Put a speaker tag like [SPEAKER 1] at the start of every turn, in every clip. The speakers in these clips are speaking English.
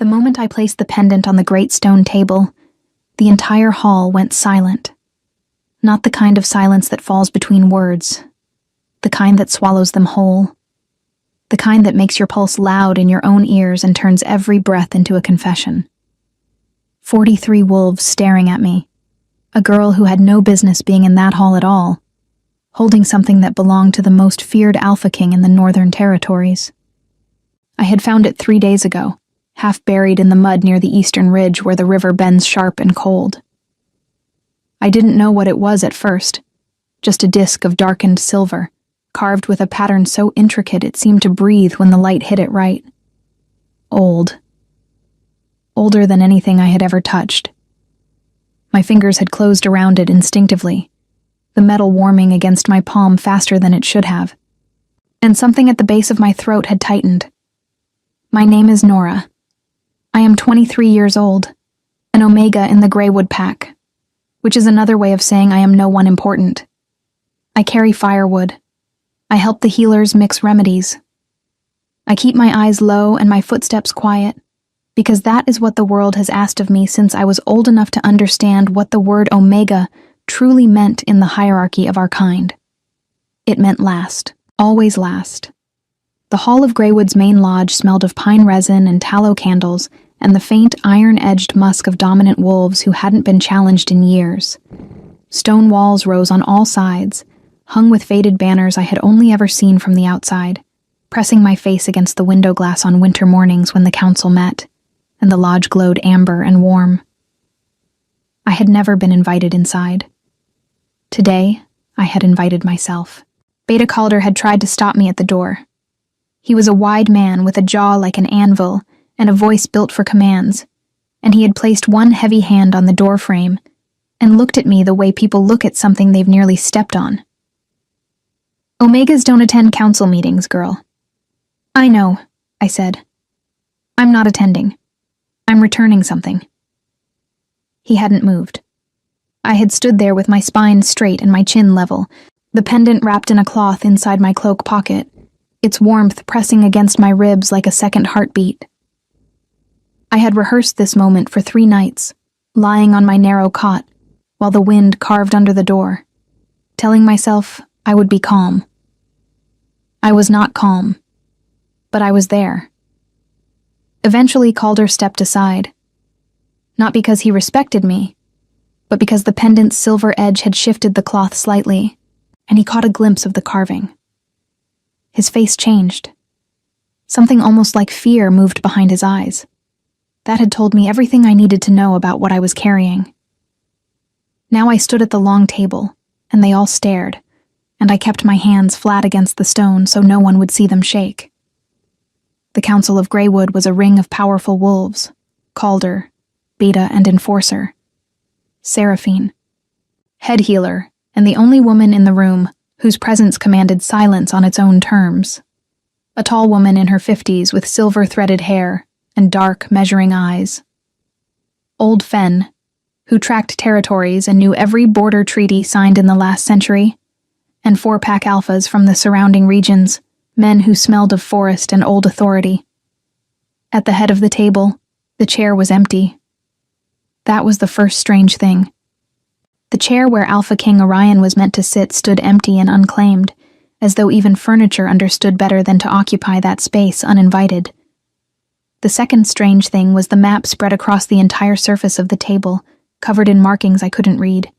[SPEAKER 1] The moment I placed the pendant on the great stone table, the entire hall went silent. Not the kind of silence that falls between words, the kind that swallows them whole, the kind that makes your pulse loud in your own ears and turns every breath into a confession. 43 wolves staring at me, a girl who had no business being in that hall at all, holding something that belonged to the most feared Alpha King in the Northern Territories. I had found it 3 days ago, half buried in the mud near the eastern ridge where the river bends sharp and cold. I didn't know what it was at first, just a disk of darkened silver, carved with a pattern so intricate it seemed to breathe when the light hit it right. Old. Older than anything I had ever touched. My fingers had closed around it instinctively, the metal warming against my palm faster than it should have, and something at the base of my throat had tightened. My name is Nora. I am 23 years old, an Omega in the Greywood Pack, which is another way of saying I am no one important. I carry firewood. I help the healers mix remedies. I keep my eyes low and my footsteps quiet, because that is what the world has asked of me since I was old enough to understand what the word Omega truly meant in the hierarchy of our kind. It meant last, always last. The hall of Greywood's main lodge smelled of pine resin and tallow candles and the faint iron-edged musk of dominant wolves who hadn't been challenged in years. Stone walls rose on all sides, hung with faded banners I had only ever seen from the outside, pressing my face against the window glass on winter mornings when the council met, and the lodge glowed amber and warm. I had never been invited inside. Today, I had invited myself. Beta Calder had tried to stop me at the door. He was a wide man with a jaw like an anvil and a voice built for commands, and he had placed one heavy hand on the door frame and looked at me the way people look at something they've nearly stepped on. Omegas don't attend council meetings, girl. I know, I said. I'm not attending. I'm returning something. He hadn't moved. I had stood there with my spine straight and my chin level, the pendant wrapped in a cloth inside my cloak pocket, its warmth pressing against my ribs like a second heartbeat. I had rehearsed this moment for 3 nights, lying on my narrow cot, while the wind carved under the door, telling myself I would be calm. I was not calm, but I was there. Eventually, Calder stepped aside, not because he respected me, but because the pendant's silver edge had shifted the cloth slightly, and he caught a glimpse of the carving. His face changed. Something almost like fear moved behind his eyes. That had told me everything I needed to know about what I was carrying. Now I stood at the long table, and they all stared, and I kept my hands flat against the stone so no one would see them shake. The Council of Greywood was a ring of powerful wolves, Calder, Beta, and Enforcer. Seraphine, head healer, and the only woman in the room whose presence commanded silence on its own terms. A tall woman in her 50s with silver-threaded hair and dark, measuring eyes. Old Fen, who tracked territories and knew every border treaty signed in the last century, and 4-pack alphas from the surrounding regions, men who smelled of forest and old authority. At the head of the table, the chair was empty. That was the first strange thing. The chair where Alpha King Orion was meant to sit stood empty and unclaimed, as though even furniture understood better than to occupy that space uninvited. The second strange thing was the map spread across the entire surface of the table, covered in markings I couldn't read.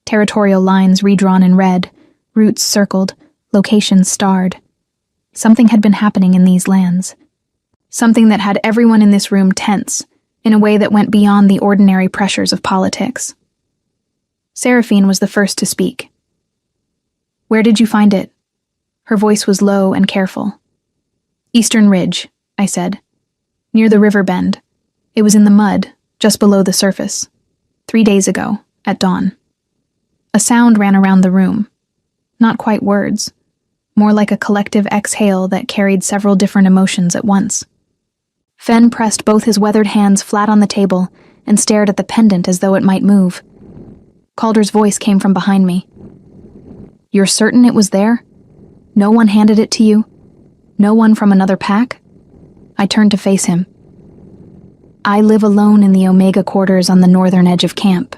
[SPEAKER 1] Territorial lines redrawn in red, routes circled, locations starred. Something had been happening in these lands. Something that had everyone in this room tense, in a way that went beyond the ordinary pressures of politics. Seraphine was the first to speak. "Where did you find it?" Her voice was low and careful. "Eastern Ridge," I said. "Near the river bend. It was in the mud, just below the surface. 3 days ago, at dawn." A sound ran around the room. Not quite words. More like a collective exhale that carried several different emotions at once. Fen pressed both his weathered hands flat on the table and stared at the pendant as though it might move. Calder's voice came from behind me. "You're certain it was there? No one handed it to you? No one from another pack?" I turned to face him. I live alone in the Omega quarters on the northern edge of camp.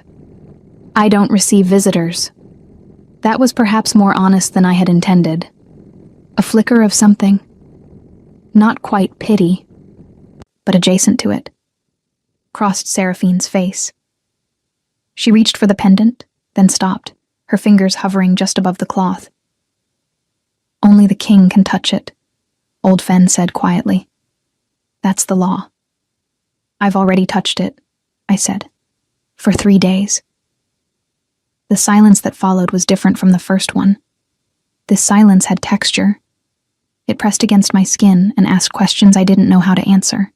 [SPEAKER 1] I don't receive visitors. That was perhaps more honest than I had intended. A flicker of something. Not quite pity, but adjacent to it. Crossed Seraphine's face. She reached for the pendant, then stopped, her fingers hovering just above the cloth. Only the king can touch it, Old Fen said quietly. That's the law. I've already touched it, I said, for 3 days. The silence that followed was different from the first one. This silence had texture. It pressed against my skin and asked questions I didn't know how to answer.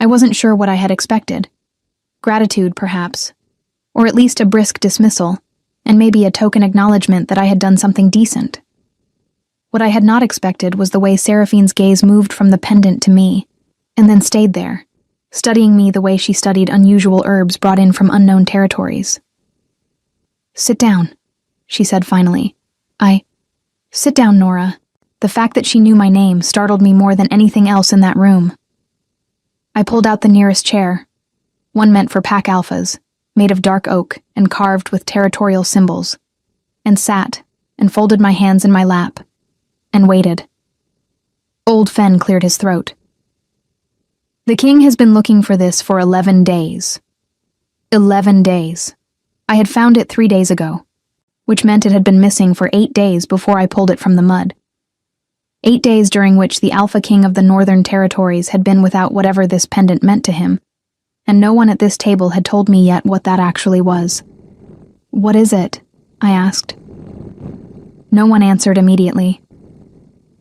[SPEAKER 1] I wasn't sure what I had expected. Gratitude, perhaps, or at least a brisk dismissal, and maybe a token acknowledgement that I had done something decent. What I had not expected was the way Seraphine's gaze moved from the pendant to me, and then stayed there, studying me the way she studied unusual herbs brought in from unknown territories. Sit down, she said finally. Sit down, Nora. The fact that she knew my name startled me more than anything else in that room. I pulled out the nearest chair, one meant for pack alphas, made of dark oak and carved with territorial symbols, and sat and folded my hands in my lap, and waited. Old Fen cleared his throat. The king has been looking for this for 11 days. 11 days. I had found it 3 days ago, which meant it had been missing for 8 days before I pulled it from the mud. 8 days during which the Alpha King of the Northern Territories had been without whatever this pendant meant to him, and no one at this table had told me yet what that actually was. What is it? I asked. No one answered immediately.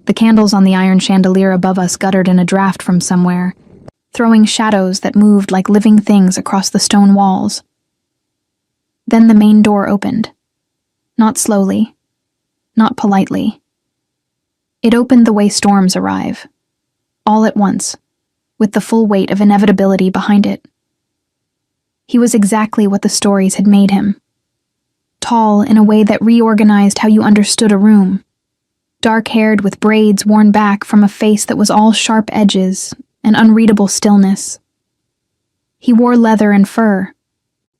[SPEAKER 1] The candles on the iron chandelier above us guttered in a draft from somewhere, throwing shadows that moved like living things across the stone walls. Then the main door opened. Not slowly, not politely. It opened the way storms arrive, all at once, with the full weight of inevitability behind it. He was exactly what the stories had made him. Tall in a way that reorganized how you understood a room. Dark-haired with braids worn back from a face that was all sharp edges and unreadable stillness. He wore leather and fur,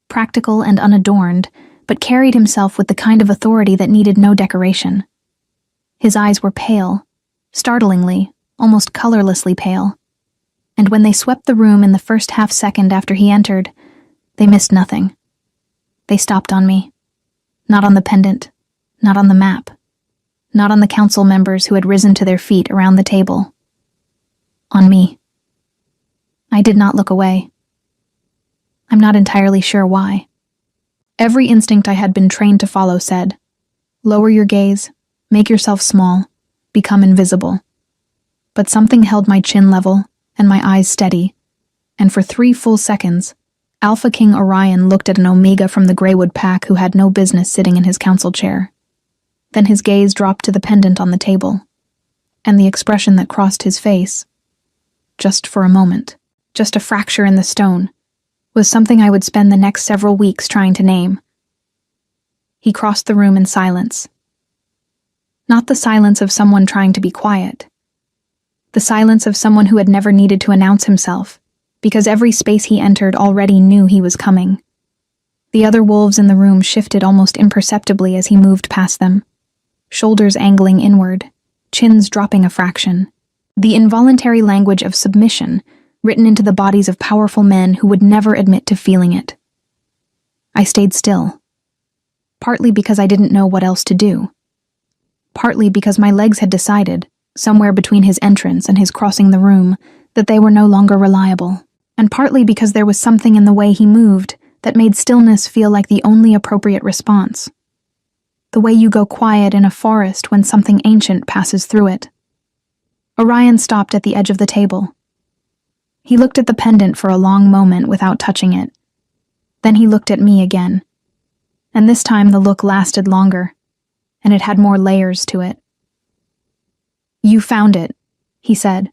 [SPEAKER 1] practical and unadorned, but carried himself with the kind of authority that needed no decoration. His eyes were pale, startlingly, almost colorlessly pale, and when they swept the room in the first half-second after he entered, they missed nothing. They stopped on me. Not on the pendant, not on the map, not on the council members who had risen to their feet around the table. On me. I did not look away. I'm not entirely sure why. Every instinct I had been trained to follow said, lower your gaze, make yourself small, become invisible. But something held my chin level and my eyes steady, and for 3 full seconds, Alpha King Orion looked at an Omega from the Greywood pack who had no business sitting in his council chair. Then his gaze dropped to the pendant on the table, and the expression that crossed his face, just for a moment, just a fracture in the stone, was something I would spend the next several weeks trying to name. He crossed the room in silence. Not the silence of someone trying to be quiet. The silence of someone who had never needed to announce himself, because every space he entered already knew he was coming. The other wolves in the room shifted almost imperceptibly as he moved past them, shoulders angling inward, chins dropping a fraction. The involuntary language of submission written into the bodies of powerful men who would never admit to feeling it. I stayed still, partly because I didn't know what else to do, partly because my legs had decided, somewhere between his entrance and his crossing the room, that they were no longer reliable, and partly because there was something in the way he moved that made stillness feel like the only appropriate response. The way you go quiet in a forest when something ancient passes through it. Orion stopped at the edge of the table. He looked at the pendant for a long moment without touching it. Then he looked at me again. And this time the look lasted longer, and it had more layers to it. You found it, he said.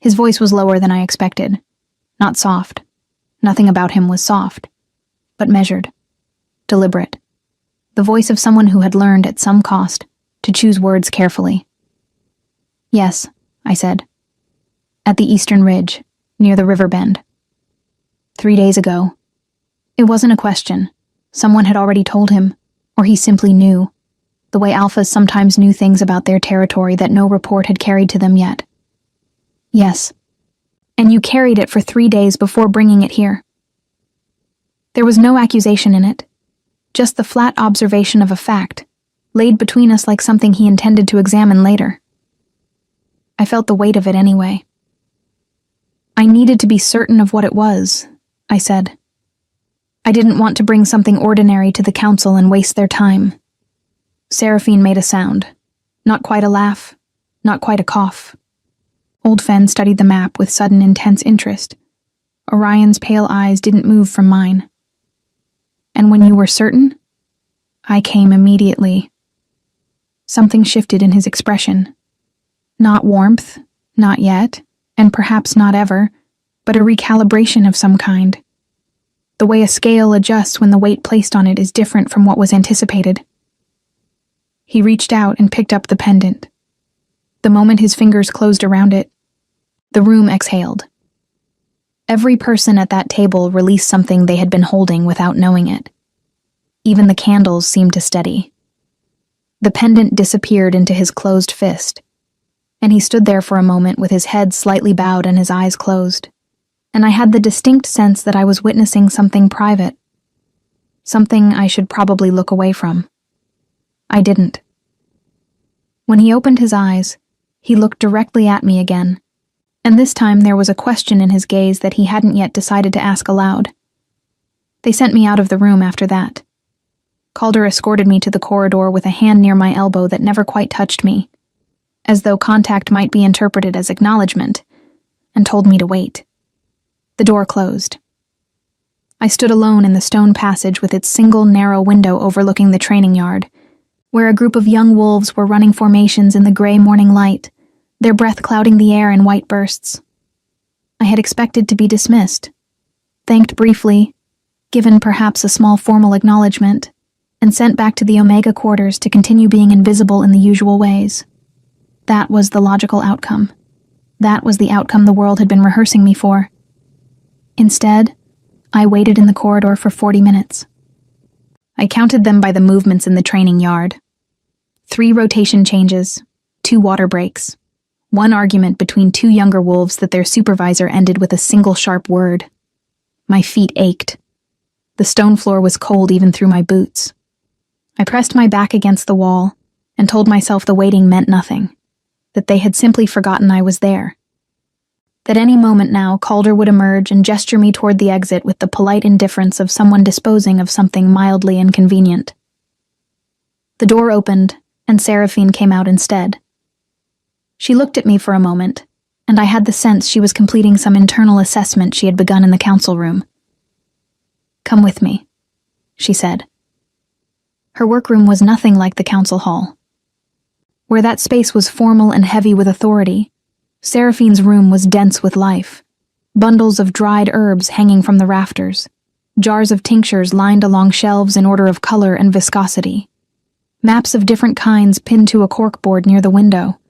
[SPEAKER 1] His voice was lower than I expected. Not soft. Nothing about him was soft. But measured. Deliberate. The voice of someone who had learned at some cost to choose words carefully. Yes, I said. At the eastern ridge, near the river bend. 3 days ago. It wasn't a question. Someone had already told him, or he simply knew, the way alphas sometimes knew things about their territory that no report had carried to them yet. Yes. And you carried it for 3 days before bringing it here. There was no accusation in it, just the flat observation of a fact, laid between us like something he intended to examine later. I felt the weight of it anyway. I needed to be certain of what it was, I said. I didn't want to bring something ordinary to the council and waste their time. Seraphine made a sound. Not quite a laugh, not quite a cough. Old Fen studied the map with sudden intense interest. Orion's pale eyes didn't move from mine. And when you were certain? I came immediately. Something shifted in his expression. Not warmth, not yet, and perhaps not ever, but a recalibration of some kind. The way a scale adjusts when the weight placed on it is different from what was anticipated. He reached out and picked up the pendant. The moment his fingers closed around it, the room exhaled. Every person at that table released something they had been holding without knowing it. Even the candles seemed to steady. The pendant disappeared into his closed fist, and he stood there for a moment with his head slightly bowed and his eyes closed, and I had the distinct sense that I was witnessing something private, something I should probably look away from. I didn't. When he opened his eyes, he looked directly at me again, and this time there was a question in his gaze that he hadn't yet decided to ask aloud. They sent me out of the room after that. Calder escorted me to the corridor with a hand near my elbow that never quite touched me, as though contact might be interpreted as acknowledgement, and told me to wait. The door closed. I stood alone in the stone passage with its single narrow window overlooking the training yard, where a group of young wolves were running formations in the gray morning light, their breath clouding the air in white bursts. I had expected to be dismissed, thanked briefly, given perhaps a small formal acknowledgement, and sent back to the Omega quarters to continue being invisible in the usual ways. That was the logical outcome. That was the outcome the world had been rehearsing me for. Instead, I waited in the corridor for 40 minutes. I counted them by the movements in the training yard. 3 rotation changes, 2 water breaks, 1 argument between 2 younger wolves that their supervisor ended with a single sharp word. My feet ached. The stone floor was cold even through my boots. I pressed my back against the wall and told myself the waiting meant nothing, that they had simply forgotten I was there. That any moment now, Calder would emerge and gesture me toward the exit with the polite indifference of someone disposing of something mildly inconvenient. The door opened, and Seraphine came out instead. She looked at me for a moment, and I had the sense she was completing some internal assessment she had begun in the council room. "Come with me," she said. Her workroom was nothing like the council hall. Where that space was formal and heavy with authority, Seraphine's room was dense with life. Bundles of dried herbs hanging from the rafters, jars of tinctures lined along shelves in order of color and viscosity, maps of different kinds pinned to a corkboard near the window.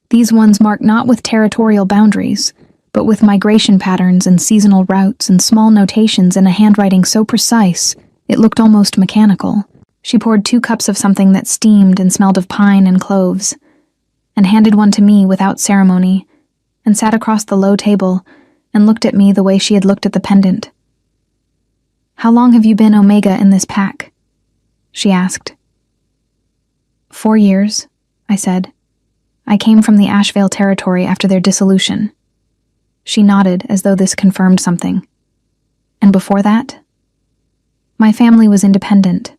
[SPEAKER 1] These ones marked not with territorial boundaries, but with migration patterns and seasonal routes and small notations in a handwriting so precise it looked almost mechanical. She poured 2 cups of something that steamed and smelled of pine and cloves, and handed one to me without ceremony, and sat across the low table and looked at me the way she had looked at the pendant. "How long have you been Omega in this pack?" she asked. 4 years, I said. I came from the Ashvale territory after their dissolution. She nodded as though this confirmed something. And before that? My family was independent.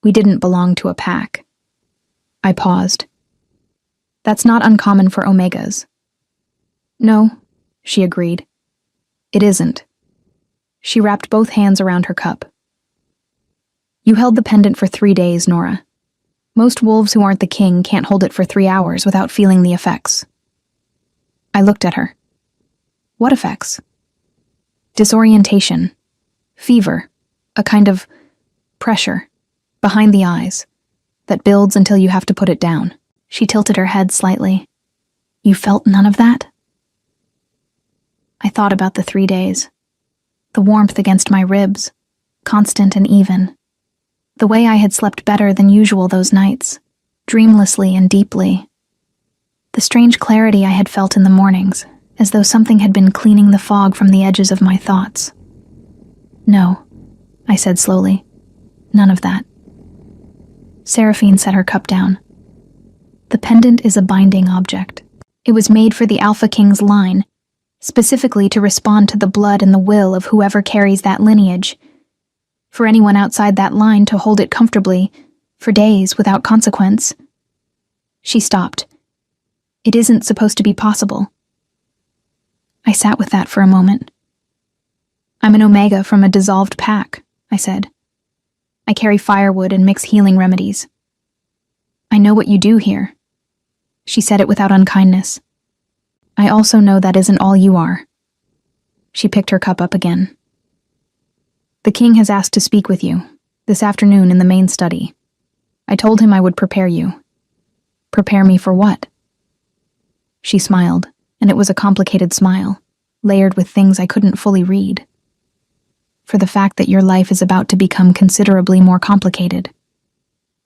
[SPEAKER 1] We didn't belong to a pack. I paused. That's not uncommon for Omegas. No, she agreed. It isn't. She wrapped both hands around her cup. You held the pendant for 3 days, Nora. Most wolves who aren't the king can't hold it for 3 hours without feeling the effects. I looked at her. What effects? Disorientation, fever, a kind of pressure behind the eyes that builds until you have to put it down. She tilted her head slightly. You felt none of that? I thought about the 3 days. the warmth against my ribs, constant and even. The way I had slept better than usual those nights, dreamlessly and deeply. The strange clarity I had felt in the mornings, as though something had been cleaning the fog from the edges of my thoughts. "No," I said slowly. "None of that." Seraphine set her cup down. "The pendant is a binding object. It was made for the Alpha King's line, specifically to respond to the blood and the will of whoever carries that lineage. For anyone outside that line to hold it comfortably, for days without consequence." She stopped. "It isn't supposed to be possible." I sat with that for a moment. "I'm an Omega from a dissolved pack," I said. "I carry firewood and mix healing remedies. I know what you do here." She said it without unkindness. "I also know that isn't all you are." She picked her cup up again. "The king has asked to speak with you, this afternoon in the main study. I told him I would prepare you." "Prepare me for what?" She smiled, and it was a complicated smile, layered with things I couldn't fully read. "For the fact that your life is about to become considerably more complicated."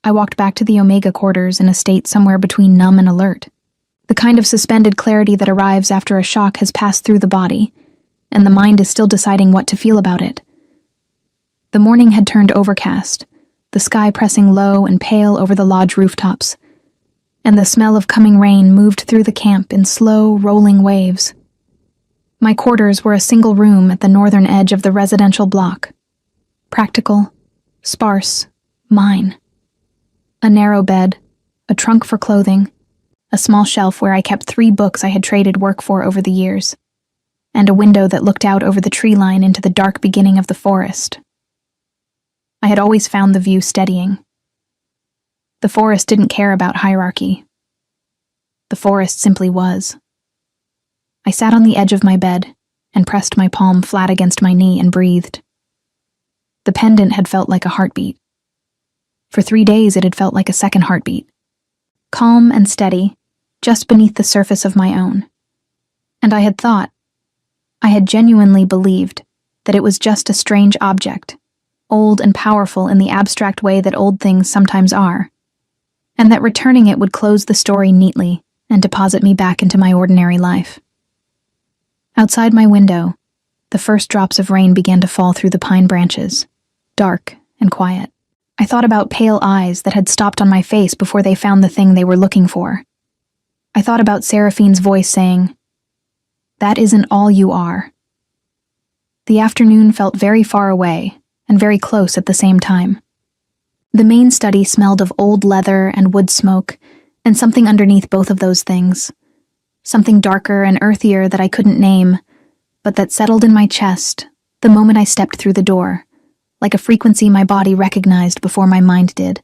[SPEAKER 1] I walked back to the Omega quarters in a state somewhere between numb and alert. The kind of suspended clarity that arrives after a shock has passed through the body, and the mind is still deciding what to feel about it. The morning had turned overcast, the sky pressing low and pale over the lodge rooftops, and the smell of coming rain moved through the camp in slow, rolling waves. My quarters were a single room at the northern edge of the residential block. Practical, sparse, mine. A narrow bed, a trunk for clothing, a small shelf where I kept 3 books I had traded work for over the years, and a window that looked out over the tree line into the dark beginning of the forest. I had always found the view steadying. The forest didn't care about hierarchy. The forest simply was. I sat on the edge of my bed and pressed my palm flat against my knee and breathed. The pendant had felt like a heartbeat. For 3 days it had felt like a second heartbeat. Calm and steady, just beneath the surface of my own. And I had genuinely believed that it was just a strange object, old and powerful in the abstract way that old things sometimes are, and that returning it would close the story neatly and deposit me back into my ordinary life. Outside my window, the first drops of rain began to fall through the pine branches, dark and quiet. I thought about pale eyes that had stopped on my face before they found the thing they were looking for. I thought about Seraphine's voice saying, "That isn't all you are." The afternoon felt very far away and very close at the same time. The main study smelled of old leather and wood smoke, and something underneath both of those things. Something darker and earthier that I couldn't name, but that settled in my chest the moment I stepped through the door, like a frequency my body recognized before my mind did.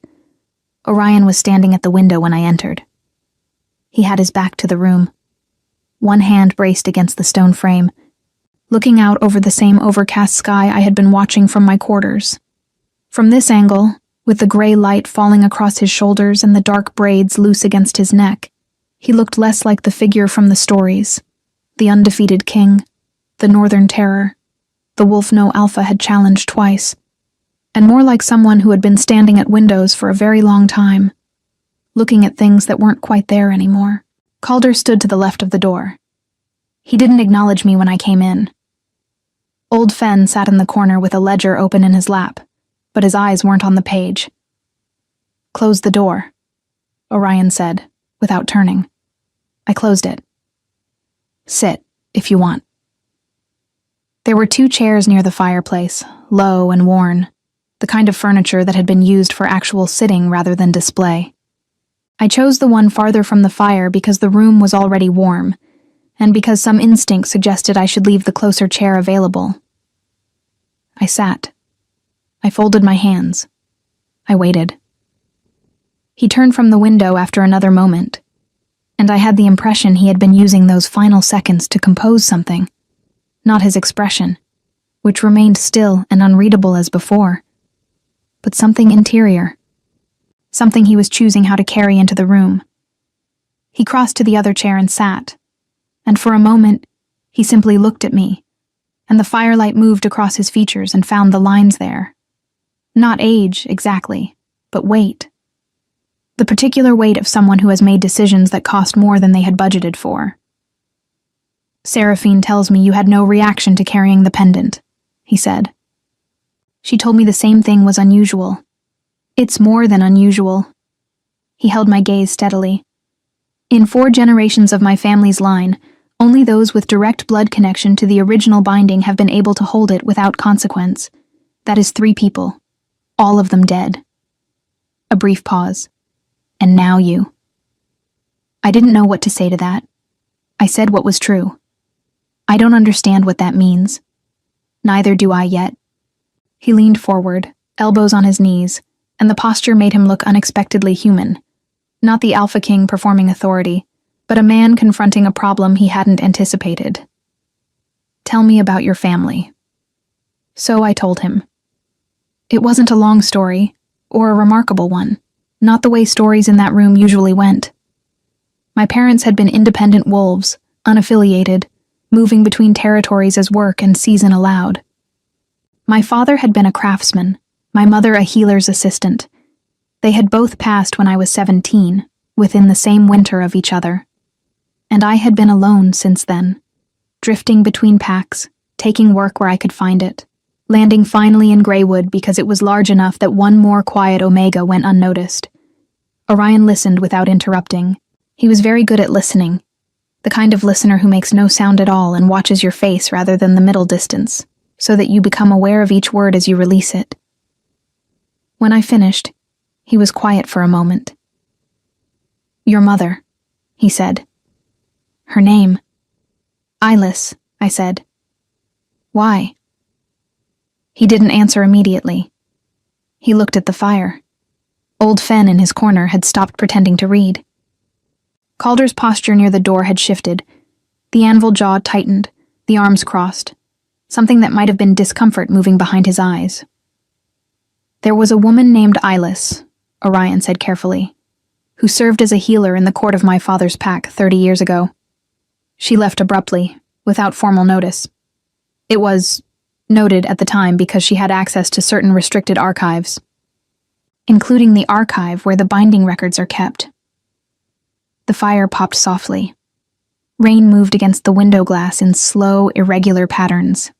[SPEAKER 1] Orion was standing at the window when I entered. He had his back to the room, one hand braced against the stone frame, looking out over the same overcast sky I had been watching from my quarters. From this angle, with the gray light falling across his shoulders and the dark braids loose against his neck, he looked less like the figure from the stories, the undefeated king, the Northern Terror, the wolf no Alpha had challenged twice, and more like someone who had been standing at windows for a very long time, looking at things that weren't quite there anymore. Calder stood to the left of the door. He didn't acknowledge me when I came in. Old Fen sat in the corner with a ledger open in his lap, but his eyes weren't on the page. "Close the door," Orion said, without turning. I closed it. "Sit, if you want." There were 2 chairs near the fireplace, low and worn, the kind of furniture that had been used for actual sitting rather than display. I chose the one farther from the fire because the room was already warm, and because some instinct suggested I should leave the closer chair available. I sat. I folded my hands. I waited. He turned from the window after another moment, and I had the impression he had been using those final seconds to compose something, not his expression, which remained still and unreadable as before, but something interior, something he was choosing how to carry into the room. He crossed to the other chair and sat, and for a moment, he simply looked at me, and the firelight moved across his features and found the lines there. Not age, exactly, but weight. The particular weight of someone who has made decisions that cost more than they had budgeted for. "Seraphine tells me you had no reaction to carrying the pendant," he said. "She told me the same thing was unusual. It's more than unusual." He held my gaze steadily. "In 4 generations of my family's line, only those with direct blood connection to the original binding have been able to hold it without consequence. That is 3 people, all of them dead." A brief pause. "And now you." I didn't know what to say to that. I said what was true. "I don't understand what that means." "Neither do I yet." He leaned forward, elbows on his knees, and the posture made him look unexpectedly human. Not the Alpha King performing authority, but a man confronting a problem he hadn't anticipated. "Tell me about your family." So I told him. It wasn't a long story, or a remarkable one, not the way stories in that room usually went. My parents had been independent wolves, unaffiliated, moving between territories as work and season allowed. My father had been a craftsman, my mother a healer's assistant. They had both passed when I was 17, within the same winter of each other. And I had been alone since then, drifting between packs, taking work where I could find it, landing finally in Greywood because it was large enough that one more quiet Omega went unnoticed. Orion listened without interrupting. He was very good at listening, the kind of listener who makes no sound at all and watches your face rather than the middle distance, so that you become aware of each word as you release it. When I finished, he was quiet for a moment. "Your mother," he said. "Her name?" "Eyeless," I said. "Why?" He didn't answer immediately. He looked at the fire. Old Fen in his corner had stopped pretending to read. Calder's posture near the door had shifted. The anvil jaw tightened, the arms crossed, something that might have been discomfort moving behind his eyes. "There was a woman named Eyeless," Orion said carefully, "who served as a healer in the court of my father's pack 30 years ago. She left abruptly, without formal notice. It was noted at the time because she had access to certain restricted archives, including the archive where the binding records are kept." The fire popped softly. Rain moved against the window glass in slow, irregular patterns.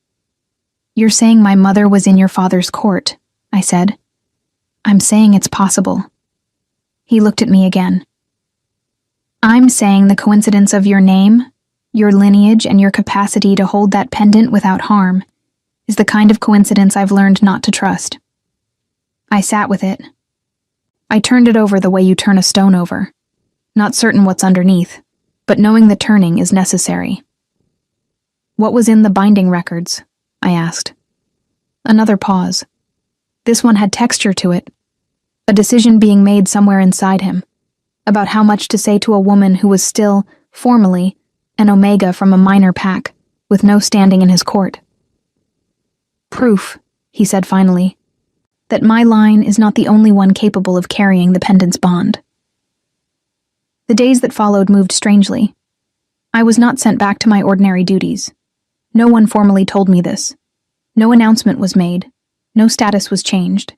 [SPEAKER 1] "You're saying my mother was in your father's court," I said. "I'm saying it's possible." He looked at me again. "I'm saying the coincidence of your name, your lineage, and your capacity to hold that pendant without harm is the kind of coincidence I've learned not to trust." I sat with it. I turned it over the way you turn a stone over, not certain what's underneath, but knowing the turning is necessary. "What was in the binding records?" I asked. Another pause. This one had texture to it, a decision being made somewhere inside him, about how much to say to a woman who was still, formally, an Omega from a minor pack, with no standing in his court. "Proof," he said finally, "that my line is not the only one capable of carrying the pendant's bond." The days that followed moved strangely. I was not sent back to my ordinary duties. No one formally told me this. No announcement was made. No status was changed.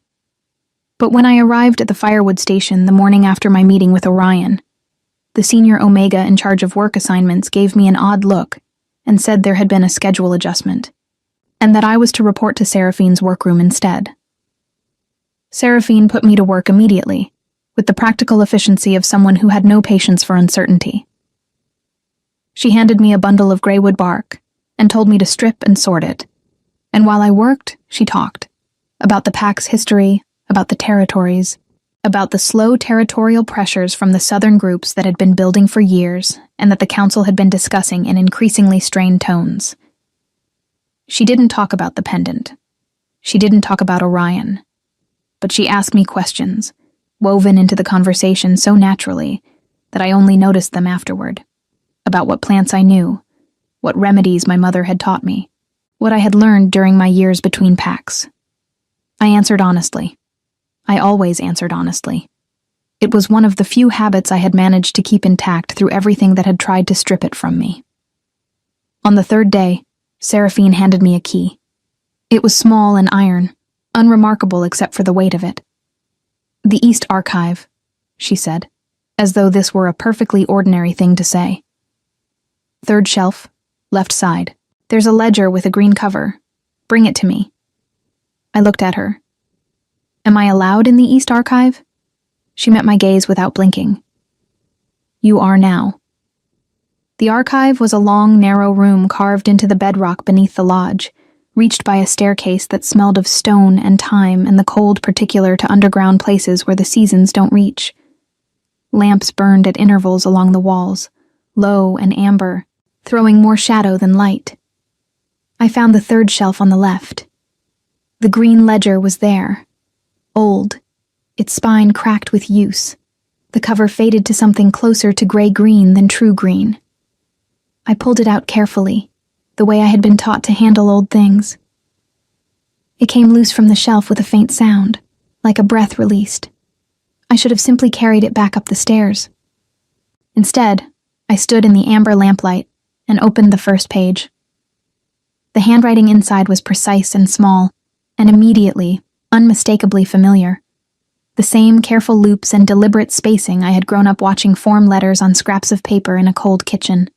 [SPEAKER 1] But when I arrived at the firewood station the morning after my meeting with Orion, the senior Omega in charge of work assignments gave me an odd look and said there had been a schedule adjustment, and that I was to report to Seraphine's workroom instead. Seraphine put me to work immediately, with the practical efficiency of someone who had no patience for uncertainty. She handed me a bundle of greywood bark and told me to strip and sort it. And while I worked, she talked about the pack's history, about the territories, about the slow territorial pressures from the southern groups that had been building for years and that the council had been discussing in increasingly strained tones. She didn't talk about the pendant. She didn't talk about Orion. But she asked me questions, woven into the conversation so naturally that I only noticed them afterward, about what plants I knew, what remedies my mother had taught me, what I had learned during my years between packs. I answered honestly. I always answered honestly. It was one of the few habits I had managed to keep intact through everything that had tried to strip it from me. On the 3rd day, Seraphine handed me a key. It was small and iron, unremarkable except for the weight of it. "The East Archive," she said, as though this were a perfectly ordinary thing to say. "Third shelf, left side. There's a ledger with a green cover. Bring it to me." I looked at her. "Am I allowed in the East Archive?" She met my gaze without blinking. "You are now." The archive was a long, narrow room carved into the bedrock beneath the lodge, reached by a staircase that smelled of stone and time and the cold particular to underground places where the seasons don't reach. Lamps burned at intervals along the walls, low and amber, throwing more shadow than light. I found the third shelf on the left. The green ledger was there, old, its spine cracked with use, the cover faded to something closer to gray-green than true green. I pulled it out carefully, the way I had been taught to handle old things. It came loose from the shelf with a faint sound, like a breath released. I should have simply carried it back up the stairs. Instead, I stood in the amber lamplight and opened the first page. The handwriting inside was precise and small, and immediately, unmistakably familiar. The same careful loops and deliberate spacing I had grown up watching form letters on scraps of paper in a cold kitchen,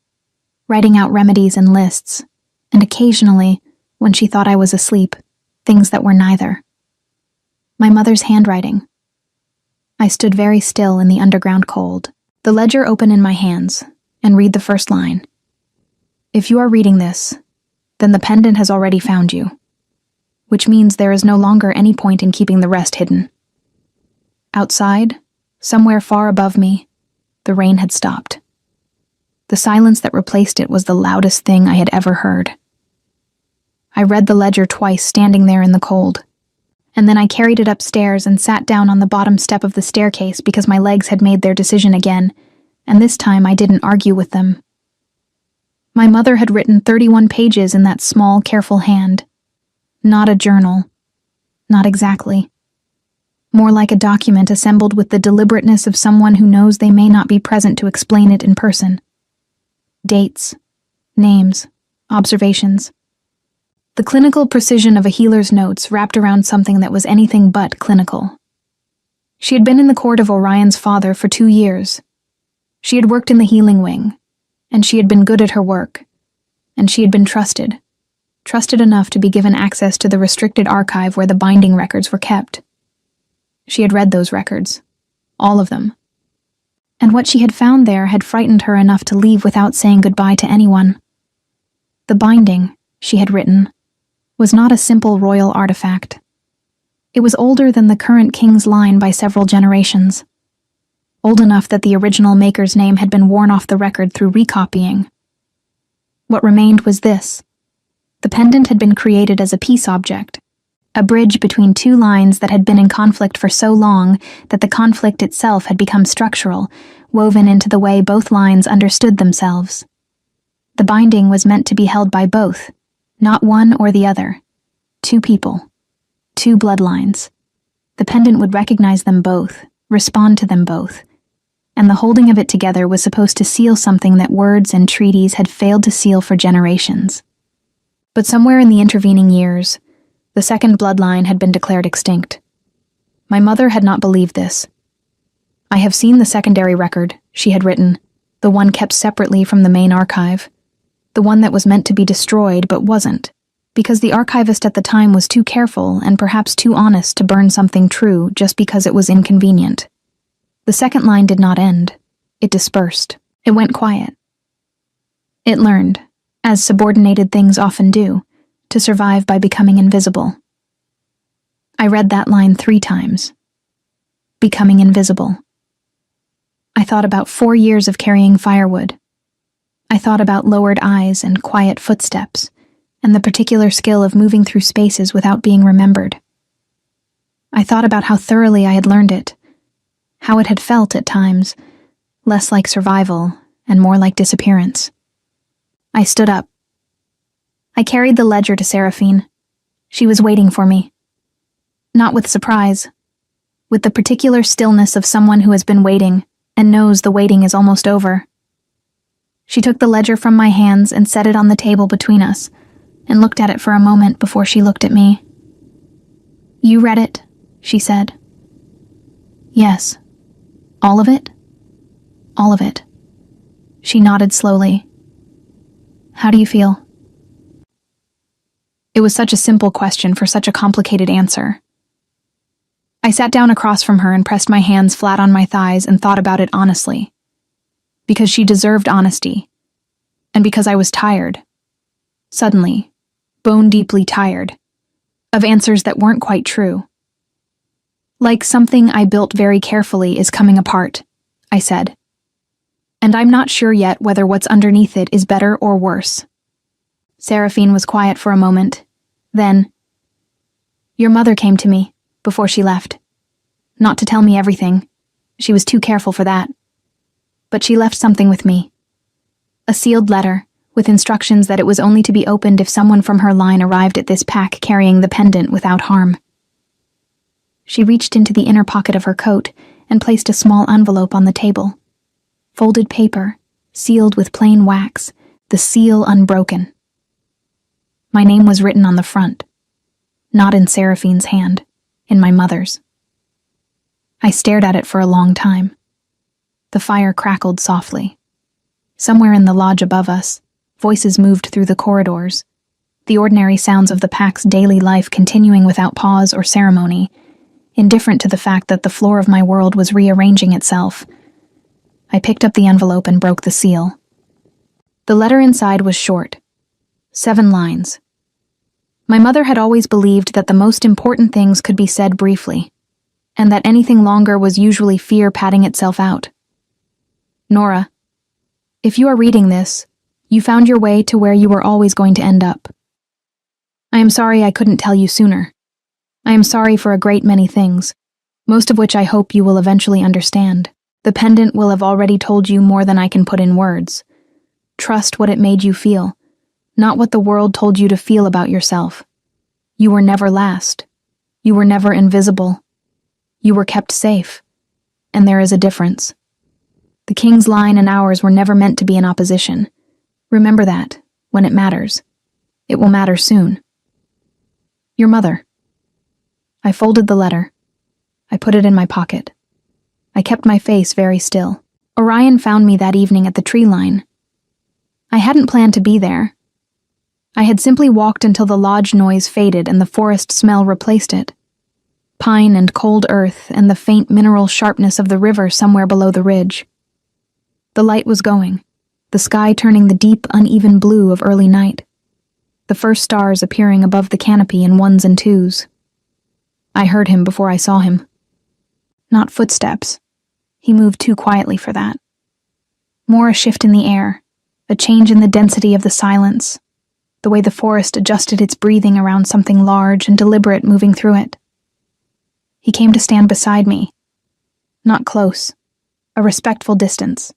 [SPEAKER 1] writing out remedies and lists, and occasionally, when she thought I was asleep, things that were neither. My mother's handwriting. I stood very still in the underground cold, the ledger open in my hands, and read the first line. "If you are reading this, then the pendant has already found you, which means there is no longer any point in keeping the rest hidden." Outside, somewhere far above me, the rain had stopped. The silence that replaced it was the loudest thing I had ever heard. I read the ledger twice standing there in the cold, and then I carried it upstairs and sat down on the bottom step of the staircase because my legs had made their decision again, and this time I didn't argue with them. My mother had written 31 pages in that small, careful hand. Not a journal. Not exactly. More like a document assembled with the deliberateness of someone who knows they may not be present to explain it in person. Dates, names, observations. The clinical precision of a healer's notes wrapped around something that was anything but clinical. She had been in the court of Orion's father for 2 years. She had worked in the healing wing, and she had been good at her work, and she had been trusted enough to be given access to the restricted archive where the binding records were kept. She had read those records, all of them. And what she had found there had frightened her enough to leave without saying goodbye to anyone. The binding, she had written, was not a simple royal artifact. It was older than the current king's line by several generations. Old enough that the original maker's name had been worn off the record through recopying. What remained was this. The pendant had been created as a peace object, a bridge between two lines that had been in conflict for so long that the conflict itself had become structural, woven into the way both lines understood themselves. The binding was meant to be held by both, not one or the other. Two people, two bloodlines. The pendant would recognize them both, respond to them both, and the holding of it together was supposed to seal something that words and treaties had failed to seal for generations. But somewhere in the intervening years, the second bloodline had been declared extinct. My mother had not believed this. "I have seen the secondary record," she had written, the one kept separately from the main archive, the one that was meant to be destroyed but wasn't, because the archivist at the time was too careful and perhaps too honest to burn something true just because it was inconvenient. The second line did not end. It dispersed. It went quiet. It learned, as subordinated things often do, to survive by becoming invisible. I read that line 3 times. Becoming invisible. I thought about 4 years of carrying firewood. I thought about lowered eyes and quiet footsteps, and the particular skill of moving through spaces without being remembered. I thought about how thoroughly I had learned it, how it had felt at times, less like survival and more like disappearance. I stood up. I carried the ledger to Seraphine. She was waiting for me. Not with surprise, with the particular stillness of someone who has been waiting and knows the waiting is almost over. She took the ledger from my hands and set it on the table between us, and looked at it for a moment before she looked at me. "You read it," she said. "Yes." "All of it?" "All of it." She nodded slowly. "How do you feel?" It was such a simple question for such a complicated answer. I sat down across from her and pressed my hands flat on my thighs and thought about it honestly. Because she deserved honesty. And because I was tired. Suddenly, bone-deeply tired. Of answers that weren't quite true. "Like something I built very carefully is coming apart," I said. "And I'm not sure yet whether what's underneath it is better or worse." Seraphine was quiet for a moment. Then, "Your mother came to me before she left. Not to tell me everything. She was too careful for that. But she left something with me. A sealed letter, with instructions that it was only to be opened if someone from her line arrived at this pack carrying the pendant without harm." She reached into the inner pocket of her coat and placed a small envelope on the table. Folded paper, sealed with plain wax, the seal unbroken. My name was written on the front, not in Seraphine's hand, in my mother's. I stared at it for a long time. The fire crackled softly. Somewhere in the lodge above us, voices moved through the corridors, the ordinary sounds of the pack's daily life continuing without pause or ceremony, indifferent to the fact that the floor of my world was rearranging itself. I picked up the envelope and broke the seal. The letter inside was short. 7 lines. My mother had always believed that the most important things could be said briefly, and that anything longer was usually fear padding itself out. "Nora, if you are reading this, you found your way to where you were always going to end up. I am sorry I couldn't tell you sooner. I am sorry for a great many things, most of which I hope you will eventually understand. The pendant will have already told you more than I can put in words. Trust what it made you feel, not what the world told you to feel about yourself. You were never last. You were never invisible. You were kept safe. And there is a difference. The king's line and ours were never meant to be in opposition. Remember that, when it matters. It will matter soon. Your mother." I folded the letter. I put it in my pocket. I kept my face very still. Orion found me that evening at the tree line. I hadn't planned to be there. I had simply walked until the lodge noise faded and the forest smell replaced it. Pine and cold earth and the faint mineral sharpness of the river somewhere below the ridge. The light was going, the sky turning the deep, uneven blue of early night. The first stars appearing above the canopy in 1s and 2s. I heard him before I saw him. Not footsteps. He moved too quietly for that. More a shift in the air, a change in the density of the silence, the way the forest adjusted its breathing around something large and deliberate moving through it. He came to stand beside me. Not close, a respectful distance,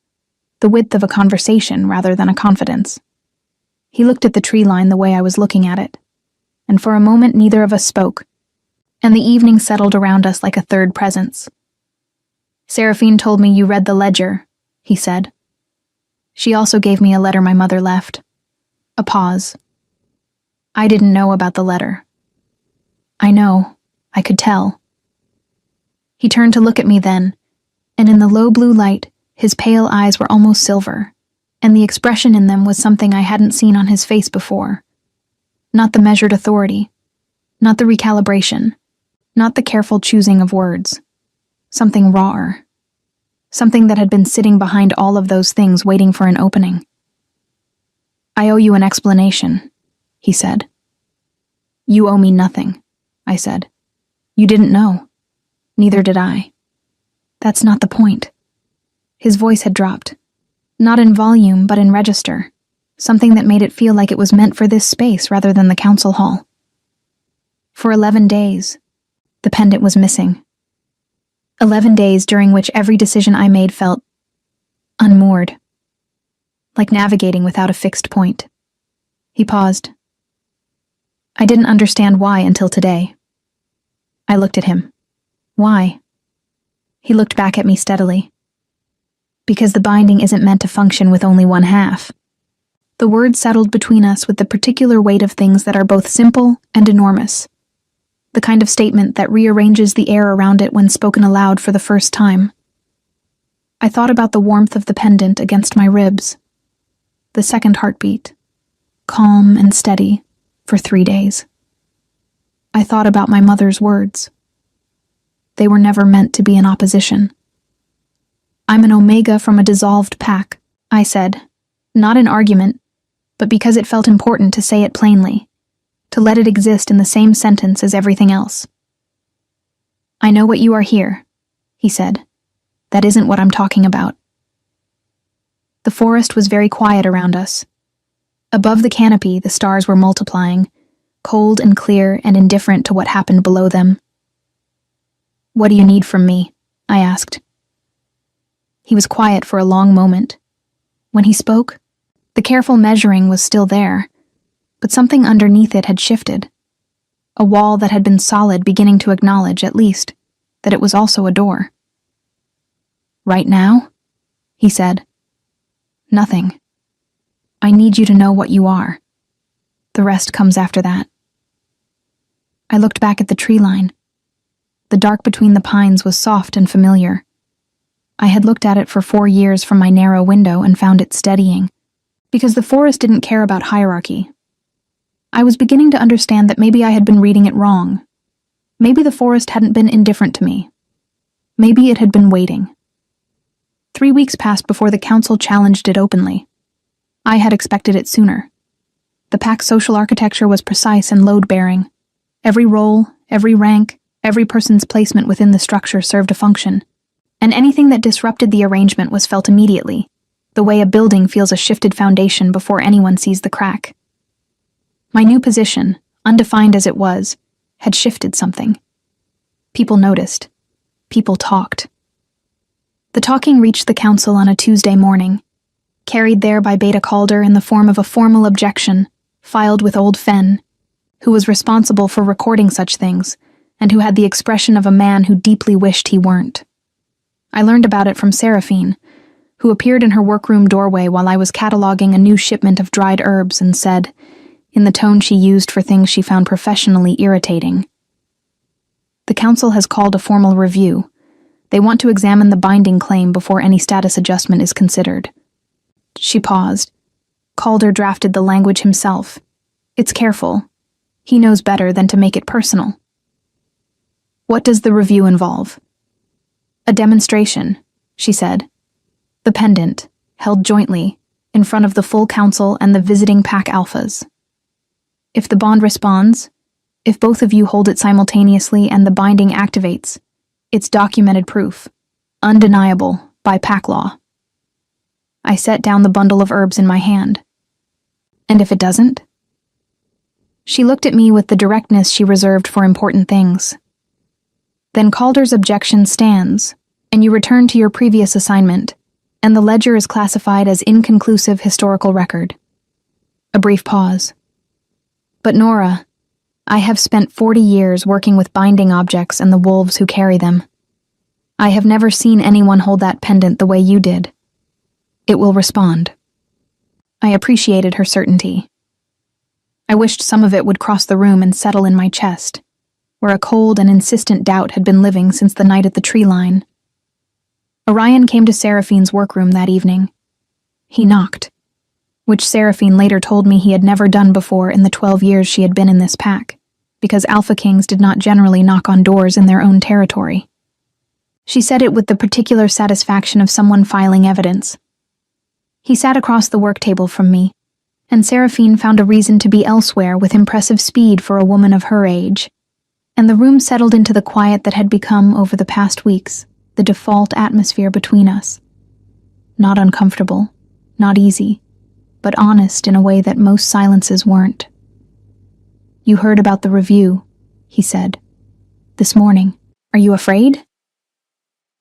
[SPEAKER 1] the width of a conversation rather than a confidence. He looked at the tree line the way I was looking at it, and for a moment neither of us spoke, and the evening settled around us like a third presence. "Seraphine told me you read the ledger," he said. "She also gave me a letter my mother left." A pause. "I didn't know about the letter." "I know. I could tell." He turned to look at me then, and in the low blue light, his pale eyes were almost silver, and the expression in them was something I hadn't seen on his face before. Not the measured authority, not the recalibration, not the careful choosing of words. Something rawer. Something that had been sitting behind all of those things waiting for an opening. "I owe you an explanation," he said. "You owe me nothing," I said. "You didn't know. Neither did I." "That's not the point." His voice had dropped. Not in volume, but in register. Something that made it feel like it was meant for this space rather than the council hall. For 11 days, the pendant was missing. 11 days during which every decision I made felt unmoored. Like navigating without a fixed point. He paused. I didn't understand why until today. I looked at him. Why? He looked back at me steadily. Because the binding isn't meant to function with only one half. The words settled between us with the particular weight of things that are both simple and enormous. The kind of statement that rearranges the air around it when spoken aloud for the first time. I thought about the warmth of the pendant against my ribs. The second heartbeat, calm and steady, for 3 days. I thought about my mother's words. They were never meant to be in opposition. I'm an omega from a dissolved pack, I said, not in argument, but because it felt important to say it plainly, to let it exist in the same sentence as everything else. I know what you are here, he said. That isn't what I'm talking about. The forest was very quiet around us. Above the canopy, the stars were multiplying, cold and clear and indifferent to what happened below them. What do you need from me? I asked. He was quiet for a long moment. When he spoke, the careful measuring was still there, but something underneath it had shifted. A wall that had been solid beginning to acknowledge, at least, that it was also a door. Right now? He said. Nothing. I need you to know what you are. The rest comes after that. I looked back at the tree line. The dark between the pines was soft and familiar. I had looked at it for 4 years from my narrow window and found it steadying, because the forest didn't care about hierarchy. I was beginning to understand that maybe I had been reading it wrong. Maybe the forest hadn't been indifferent to me. Maybe it had been waiting. 3 weeks passed before the council challenged it openly. I had expected it sooner. The pack's social architecture was precise and load-bearing. Every role, every rank, every person's placement within the structure served a function, and anything that disrupted the arrangement was felt immediately, the way a building feels a shifted foundation before anyone sees the crack. My new position, undefined as it was, had shifted something. People noticed. People talked. The talking reached the council on a Tuesday morning, carried there by Beta Calder in the form of a formal objection, filed with Old Fen, who was responsible for recording such things, and who had the expression of a man who deeply wished he weren't. I learned about it from Seraphine, who appeared in her workroom doorway while I was cataloging a new shipment of dried herbs and said, in the tone she used for things she found professionally irritating, "The council has called a formal review. They want to examine the binding claim before any status adjustment is considered." She paused. Calder drafted the language himself. It's careful. He knows better than to make it personal. What does the review involve? A demonstration, she said. The pendant, held jointly, in front of the full council and the visiting pack alphas. If the bond responds, if both of you hold it simultaneously and the binding activates, it's documented proof, undeniable, by pack law. I set down the bundle of herbs in my hand. And if it doesn't? She looked at me with the directness she reserved for important things. Then Calder's objection stands, and you return to your previous assignment, and the ledger is classified as inconclusive historical record. A brief pause. But Nora, I have spent 40 years working with binding objects and the wolves who carry them. I have never seen anyone hold that pendant the way you did. It will respond. I appreciated her certainty. I wished some of it would cross the room and settle in my chest, where a cold and insistent doubt had been living since the night at the tree line. Orion came to Seraphine's workroom that evening. He knocked, which Seraphine later told me he had never done before in the 12 years she had been in this pack, because Alpha Kings did not generally knock on doors in their own territory. She said it with the particular satisfaction of someone filing evidence. He sat across the work table from me, and Seraphine found a reason to be elsewhere with impressive speed for a woman of her age, and the room settled into the quiet that had become, over the past weeks, the default atmosphere between us. Not uncomfortable, not easy, but honest in a way that most silences weren't. You heard about the review, he said. This morning. Are you afraid?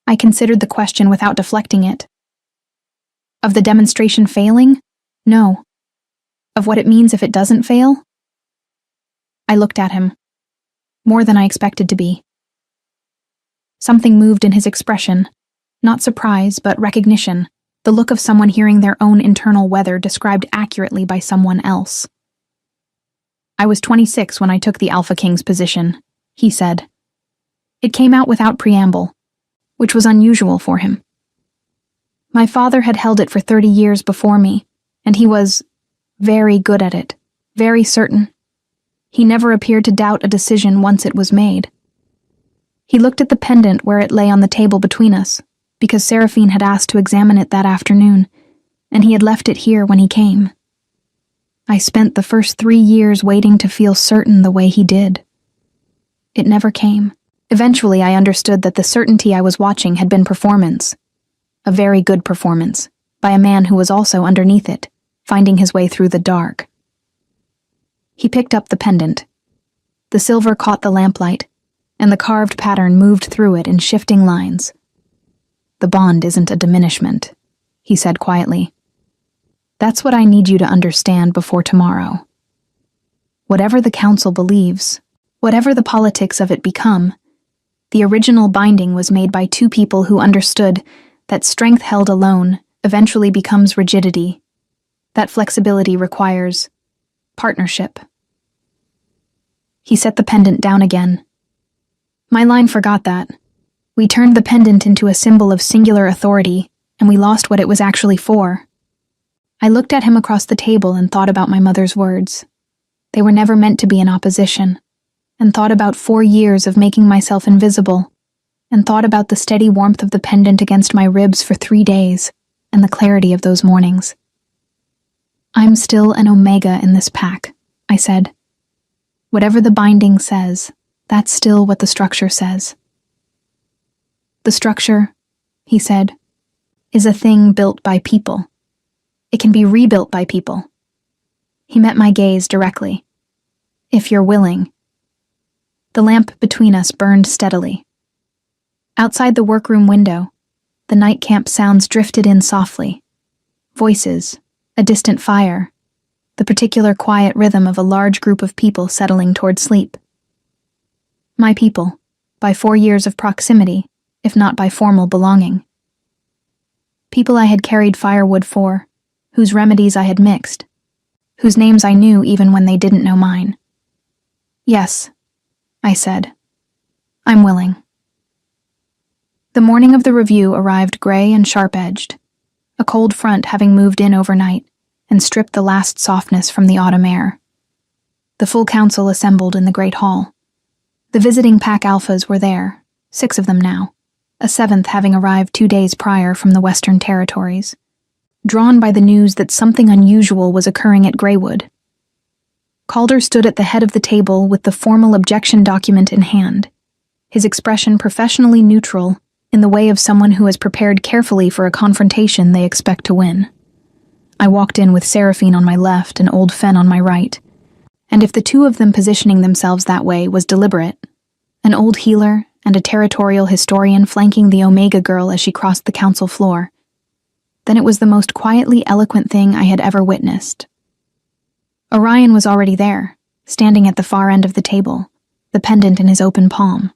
[SPEAKER 1] I considered the question without deflecting it. Of the demonstration failing? No. Of what it means if it doesn't fail? I looked at him. More than I expected to be. Something moved in his expression. Not surprise, but recognition. the look of someone hearing their own internal weather described accurately by someone else. "I was 26 when I took the Alpha King's position," he said. It came out without preamble, which was unusual for him. My father had held it for 30 years before me, and he was very good at it, very certain. He never appeared to doubt a decision once it was made. He looked at the pendant where it lay on the table between us, because Seraphine had asked to examine it that afternoon, and he had left it here when he came. I spent the first 3 years waiting to feel certain the way he did. It never came. Eventually, I understood that the certainty I was watching had been performance, a very good performance, by a man who was also underneath it, finding his way through the dark. He picked up the pendant. The silver caught the lamplight, and the carved pattern moved through it in shifting lines. "The bond isn't a diminishment," he said quietly. "That's what I need you to understand before tomorrow. Whatever the council believes, whatever the politics of it become, the original binding was made by two people who understood that strength held alone eventually becomes rigidity. That flexibility requires partnership." He set the pendant down again. My line forgot that. We turned the pendant into a symbol of singular authority, and we lost what it was actually for. I looked at him across the table and thought about my mother's words. They were never meant to be in opposition, and thought about 4 years of making myself invisible, and thought about the steady warmth of the pendant against my ribs for 3 days, and the clarity of those mornings. "I'm still an omega in this pack," I said. "Whatever the binding says, that's still what the structure says." "The structure," he said, "is a thing built by people. It can be rebuilt by people." He met my gaze directly. "If you're willing." The lamp between us burned steadily. Outside the workroom window, the night camp sounds drifted in softly. Voices, a distant fire, the particular quiet rhythm of a large group of people settling toward sleep. My people, by 4 years of proximity, if not by formal belonging. People I had carried firewood for, whose remedies I had mixed, whose names I knew even when they didn't know mine. "Yes," I said. "I'm willing." The morning of the review arrived gray and sharp-edged, a cold front having moved in overnight and stripped the last softness from the autumn air. The full council assembled in the great hall. The visiting pack alphas were there, 6 of them now, a 7th having arrived 2 days prior from the Western Territories, drawn by the news that something unusual was occurring at Greywood. Calder stood at the head of the table with the formal objection document in hand, his expression professionally neutral in the way of someone who has prepared carefully for a confrontation they expect to win. I walked in with Seraphine on my left and Old Fen on my right, and if the two of them positioning themselves that way was deliberate, an old healer and a territorial historian flanking the Omega girl as she crossed the council floor, then it was the most quietly eloquent thing I had ever witnessed. Orion was already there, standing at the far end of the table, the pendant in his open palm.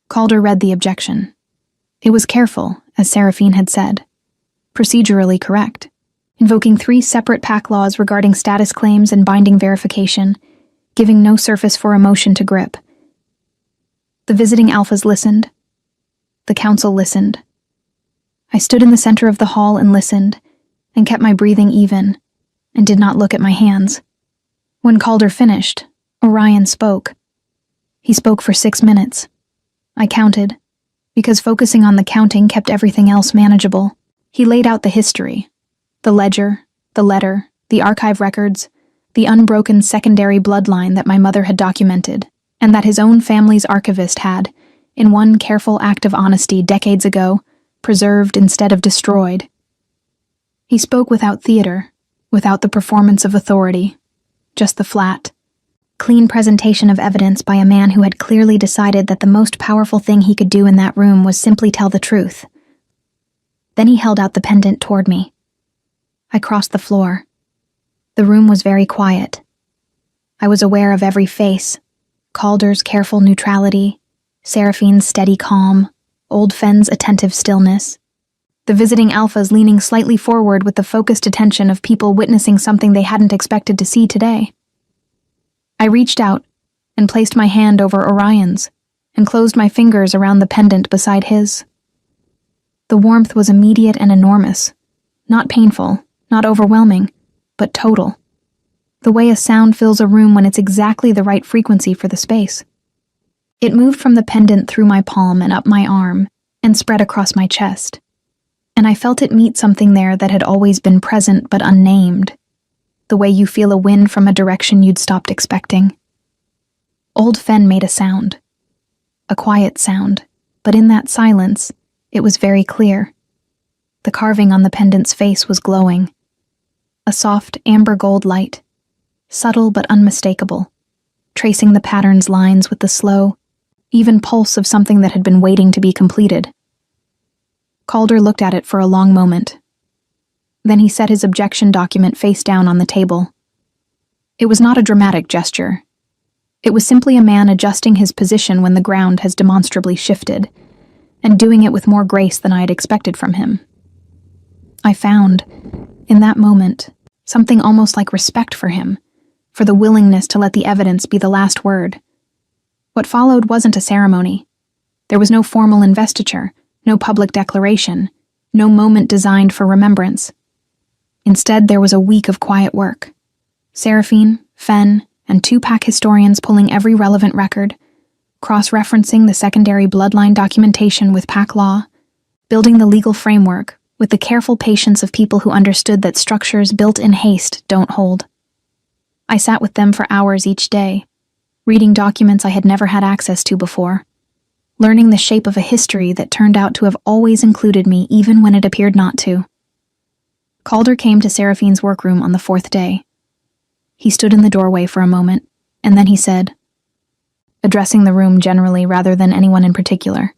[SPEAKER 1] Calder read the objection. It was careful, as Seraphine had said, procedurally correct, invoking 3 separate pack laws regarding status claims and binding verification, giving no surface for emotion to grip. The visiting alphas listened. The council listened. I stood in the center of the hall and listened, and kept my breathing even, and did not look at my hands. When Calder finished, Orion spoke. He spoke for 6 minutes. I counted, because focusing on the counting kept everything else manageable. He laid out the history, the ledger, the letter, the archive records, the unbroken secondary bloodline that my mother had documented, and that his own family's archivist had, in one careful act of honesty decades ago, preserved instead of destroyed. He spoke without theater, without the performance of authority, just the flat, clean presentation of evidence by a man who had clearly decided that the most powerful thing he could do in that room was simply tell the truth. Then he held out the pendant toward me. I crossed the floor. The room was very quiet. I was aware of every face, Calder's careful neutrality, Seraphine's steady calm, Old Fen's attentive stillness. the visiting alphas leaning slightly forward with the focused attention of people witnessing something they hadn't expected to see today. I reached out and placed my hand over Orion's and closed my fingers around the pendant beside his. The warmth was immediate and enormous, not painful, not overwhelming, but total. The way a sound fills a room when it's exactly the right frequency for the space. It moved from the pendant through my palm and up my arm and spread across my chest, and I felt it meet something there that had always been present but unnamed, the way you feel a wind from a direction you'd stopped expecting. Old Fen made a sound. A quiet sound, but in that silence, it was very clear. The carving on the pendant's face was glowing. A soft amber gold light, subtle but unmistakable, tracing the pattern's lines with the slow, even pulse of something that had been waiting to be completed. Calder looked at it for a long moment. Then he set his objection document face down on the table. It was not a dramatic gesture. It was simply a man adjusting his position when the ground has demonstrably shifted, and doing it with more grace than I had expected from him. I found, in that moment, something almost like respect for him, for the willingness to let the evidence be the last word. What followed wasn't a ceremony. There was no formal investiture, no public declaration, no moment designed for remembrance. Instead, there was a week of quiet work. Seraphine, Fen, and 2 pack historians pulling every relevant record, cross-referencing the secondary bloodline documentation with pack law, building the legal framework with the careful patience of people who understood that structures built in haste don't hold. I sat with them for hours each day, reading documents I had never had access to before, learning the shape of a history that turned out to have always included me even when it appeared not to. Calder came to Seraphine's workroom on the 4th day. He stood in the doorway for a moment, and then he said, addressing the room generally rather than anyone in particular,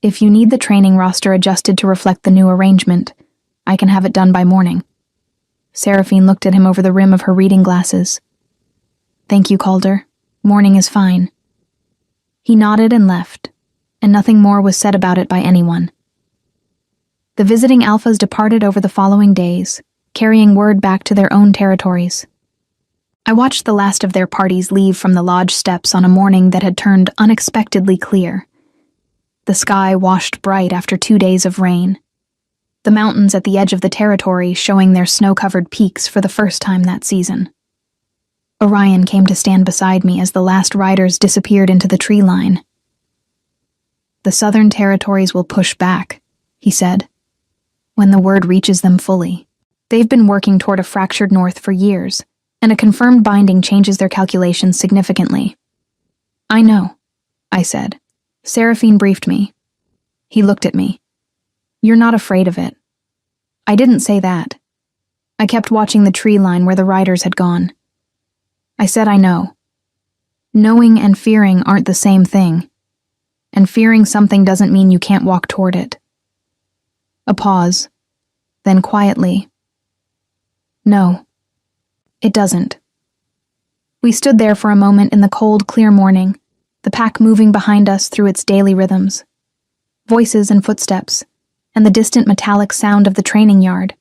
[SPEAKER 1] "If you need the training roster adjusted to reflect the new arrangement, I can have it done by morning." Seraphine looked at him over the rim of her reading glasses. "Thank you, Calder. Morning is fine." He nodded and left, and nothing more was said about it by anyone. The visiting alphas departed over the following days, carrying word back to their own territories. I watched the last of their parties leave from the lodge steps on a morning that had turned unexpectedly clear. The sky washed bright after 2 days of rain. The mountains at the edge of the territory showing their snow-covered peaks for the first time that season. Orion came to stand beside me as the last riders disappeared into the tree line. "The southern territories will push back," he said, "when the word reaches them fully. They've been working toward a fractured north for years, and a confirmed binding changes their calculations significantly." "I know," I said. Seraphine briefed me. He looked at me. "You're not afraid of it." I didn't say that. I kept watching the tree line where the riders had gone. I said I know. Knowing and fearing aren't the same thing, and fearing something doesn't mean you can't walk toward it. A pause, then quietly, "No, it doesn't." We stood there for a moment in the cold, clear morning, the pack moving behind us through its daily rhythms. Voices and footsteps, and the distant metallic sound of the training yard.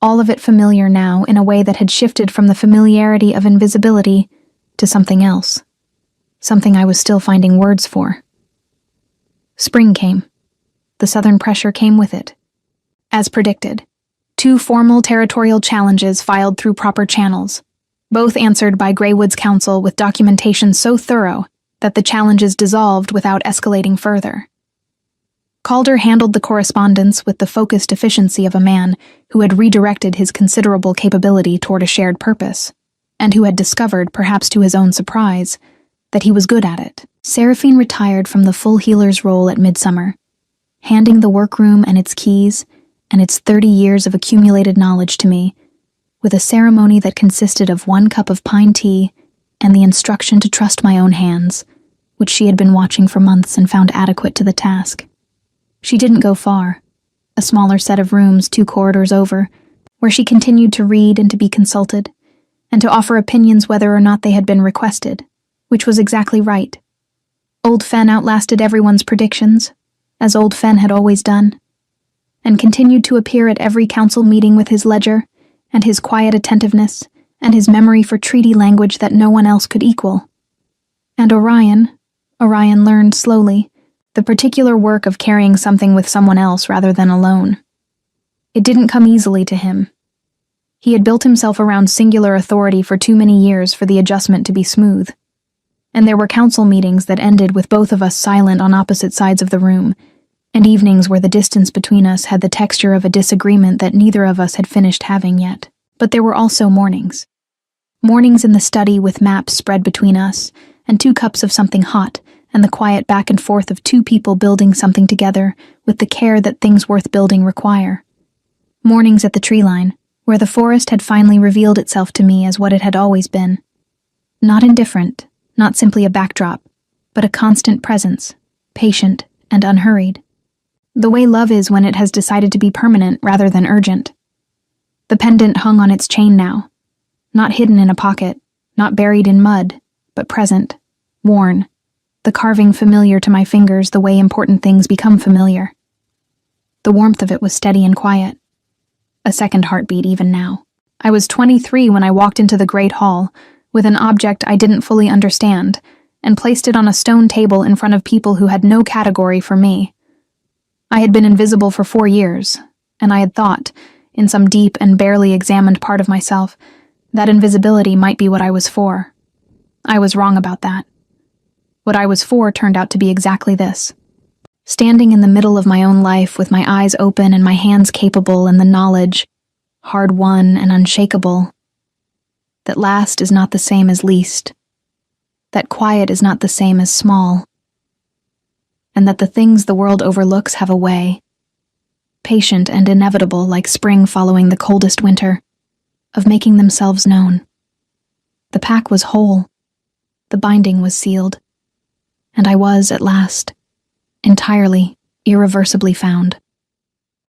[SPEAKER 1] All of it familiar now in a way that had shifted from the familiarity of invisibility to something else. Something I was still finding words for. Spring came. The southern pressure came with it. As predicted, 2 formal territorial challenges filed through proper channels, both answered by Greywood's counsel with documentation so thorough that the challenges dissolved without escalating further. Calder handled the correspondence with the focused efficiency of a man who had redirected his considerable capability toward a shared purpose, and who had discovered, perhaps to his own surprise, that he was good at it. Seraphine retired from the full healer's role at midsummer, handing the workroom and its keys and its 30 years of accumulated knowledge to me, with a ceremony that consisted of 1 cup of pine tea and the instruction to trust my own hands, which she had been watching for months and found adequate to the task. She didn't go far, a smaller set of rooms 2 corridors over, where she continued to read and to be consulted, and to offer opinions whether or not they had been requested, which was exactly right. Old Fen outlasted everyone's predictions, as Old Fen had always done. and continued to appear at every council meeting with his ledger, and his quiet attentiveness, and his memory for treaty language that no one else could equal. And Orion learned slowly the particular work of carrying something with someone else rather than alone. It didn't come easily to him. He had built himself around singular authority for too many years for the adjustment to be smooth. And there were council meetings that ended with both of us silent on opposite sides of the room, and evenings where the distance between us had the texture of a disagreement that neither of us had finished having yet. But there were also mornings. Mornings in the study with maps spread between us, and 2 cups of something hot, and the quiet back and forth of 2 people building something together with the care that things worth building require. Mornings at the tree line, where the forest had finally revealed itself to me as what it had always been. Not indifferent, not simply a backdrop, but a constant presence, patient and unhurried. The way love is when it has decided to be permanent rather than urgent. The pendant hung on its chain now, not hidden in a pocket, not buried in mud, but present, worn, the carving familiar to my fingers the way important things become familiar. The warmth of it was steady and quiet. A second heartbeat even now. I was 23 when I walked into the great hall with an object I didn't fully understand and placed it on a stone table in front of people who had no category for me. I had been invisible for 4 years, and I had thought, in some deep and barely examined part of myself, that invisibility might be what I was for. I was wrong about that. What I was for turned out to be exactly this. Standing in the middle of my own life with my eyes open and my hands capable and the knowledge, hard-won and unshakable, that last is not the same as least, that quiet is not the same as small, and that the things the world overlooks have a way, patient and inevitable like spring following the coldest winter, of making themselves known. The pack was whole, the binding was sealed, and I was, at last, entirely, irreversibly found.